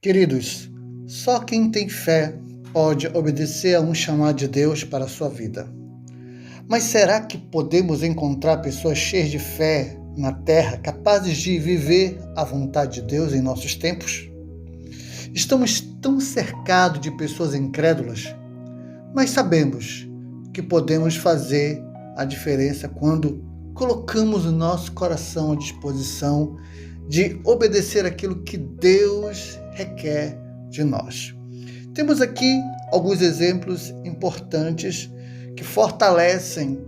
Queridos, só quem tem fé pode obedecer a um chamado de Deus para a sua vida. Mas será que podemos encontrar pessoas cheias de fé na terra, capazes de viver a vontade de Deus em nossos tempos? Estamos tão cercados de pessoas incrédulas, mas sabemos que podemos fazer a diferença quando colocamos o nosso coração à disposição de obedecer aquilo que Deus requer de nós. Temos aqui alguns exemplos importantes que fortalecem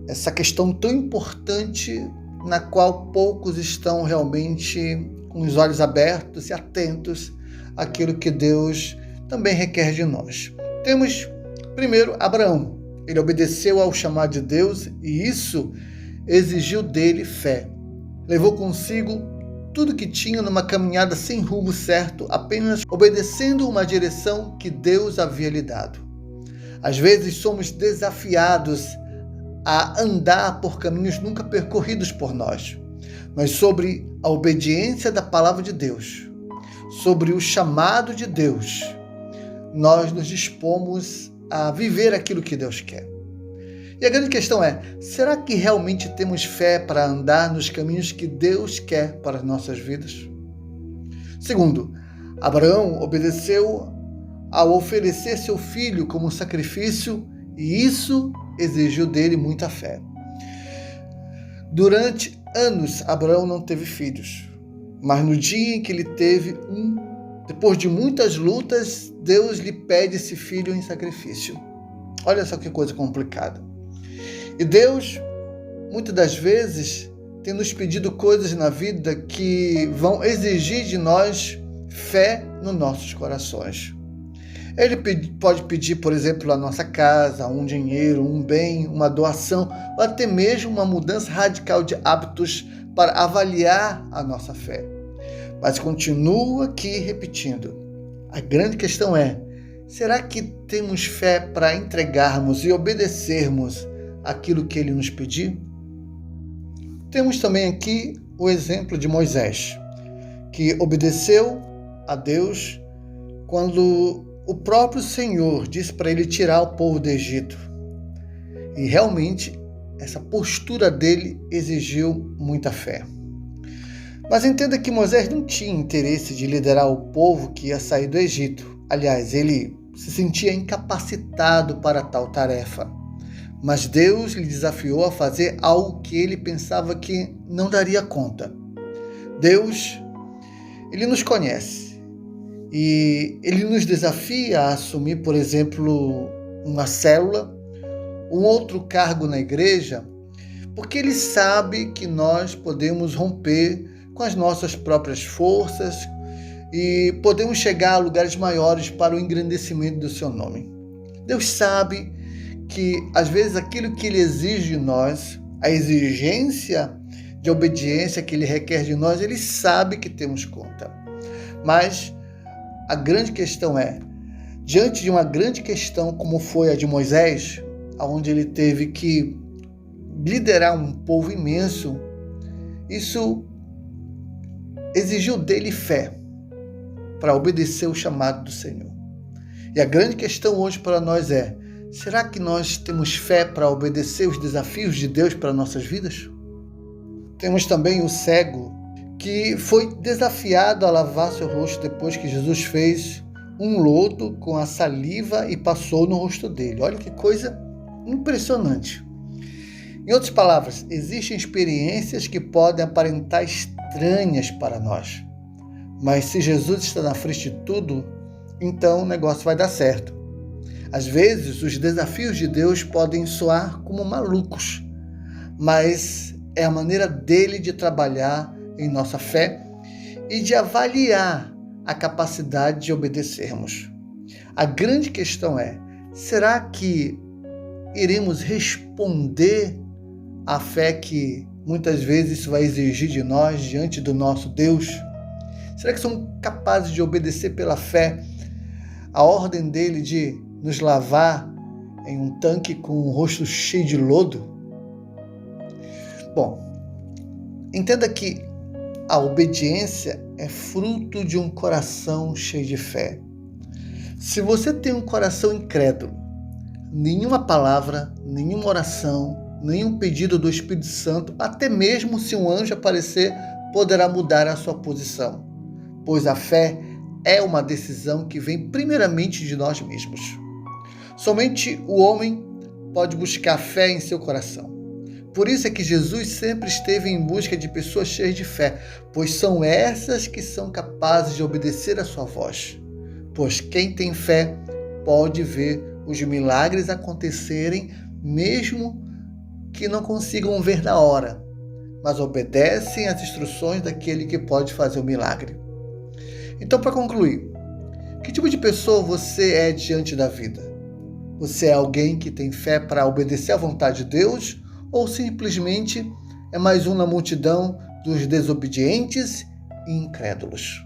essa questão tão importante na qual poucos estão realmente com os olhos abertos e atentos àquilo que Deus também requer de nós. Temos primeiro Abraão. Ele obedeceu ao chamado de Deus e isso exigiu dele fé. Levou consigo tudo que tinha numa caminhada sem rumo certo, apenas obedecendo uma direção que Deus havia lhe dado. Às vezes somos desafiados a andar por caminhos nunca percorridos por nós, mas sobre a obediência da palavra de Deus, sobre o chamado de Deus, nós nos dispomos a viver aquilo que Deus quer. E a grande questão é, será que realmente temos fé para andar nos caminhos que Deus quer para as nossas vidas? Segundo, Abraão obedeceu ao oferecer seu filho como sacrifício e isso exigiu dele muita fé. Durante anos, Abraão não teve filhos, mas no dia em que ele teve depois de muitas lutas, Deus lhe pede esse filho em sacrifício. Olha só que coisa complicada. E Deus, muitas das vezes, tem nos pedido coisas na vida que vão exigir de nós fé nos nossos corações. Ele pode pedir, por exemplo, a nossa casa, um dinheiro, um bem, uma doação, ou até mesmo uma mudança radical de hábitos para avaliar a nossa fé. Mas continuo aqui repetindo. A grande questão é, será que temos fé para entregarmos e obedecermos aquilo que ele nos pediu? Temos também aqui o exemplo de Moisés, que obedeceu a Deus quando o próprio Senhor disse para ele tirar o povo do Egito. E realmente essa postura dele exigiu muita fé. Mas entenda que Moisés não tinha interesse de liderar o povo que ia sair do Egito. Aliás, ele se sentia incapacitado para tal tarefa. Mas Deus lhe desafiou a fazer algo que ele pensava que não daria conta. Deus, ele nos conhece e ele nos desafia a assumir, por exemplo, uma célula, um outro cargo na igreja, porque ele sabe que nós podemos romper com as nossas próprias forças e podemos chegar a lugares maiores para o engrandecimento do seu nome. Deus sabe que às vezes aquilo que ele exige de nós, a exigência de obediência que ele requer de nós, ele sabe que temos conta. Mas a grande questão é, diante de uma grande questão como foi a de Moisés, onde ele teve que liderar um povo imenso, isso exigiu dele fé para obedecer o chamado do Senhor. E a grande questão hoje para nós é, será que nós temos fé para obedecer os desafios de Deus para nossas vidas? Temos também o cego, que foi desafiado a lavar seu rosto depois que Jesus fez um lodo com a saliva e passou no rosto dele. Olha que coisa impressionante. Em outras palavras, existem experiências que podem aparentar estranhas para nós. Mas se Jesus está na frente de tudo, então o negócio vai dar certo. Às vezes, os desafios de Deus podem soar como malucos, mas é a maneira dele de trabalhar em nossa fé e de avaliar a capacidade de obedecermos. A grande questão é, será que iremos responder à fé que muitas vezes isso vai exigir de nós diante do nosso Deus? Será que somos capazes de obedecer pela fé a ordem dele de nos lavar em um tanque com o rosto cheio de lodo? Bom, entenda que A obediência é fruto de um coração cheio de fé. Se você tem um coração incrédulo, nenhuma palavra, nenhuma oração, nenhum pedido do Espírito Santo, até mesmo se um anjo aparecer, poderá mudar a sua posição, pois a fé é uma decisão que vem primeiramente de nós mesmos. Somente o homem pode buscar fé em seu coração. Por isso é que Jesus sempre esteve em busca de pessoas cheias de fé, pois são essas que são capazes de obedecer à sua voz. Pois quem tem fé pode ver os milagres acontecerem, mesmo que não consigam ver na hora, mas obedecem às instruções daquele que pode fazer o milagre. Então, para concluir, que tipo de pessoa você é diante da vida? Você é alguém que tem fé para obedecer à vontade de Deus ou simplesmente é mais um na multidão dos desobedientes e incrédulos?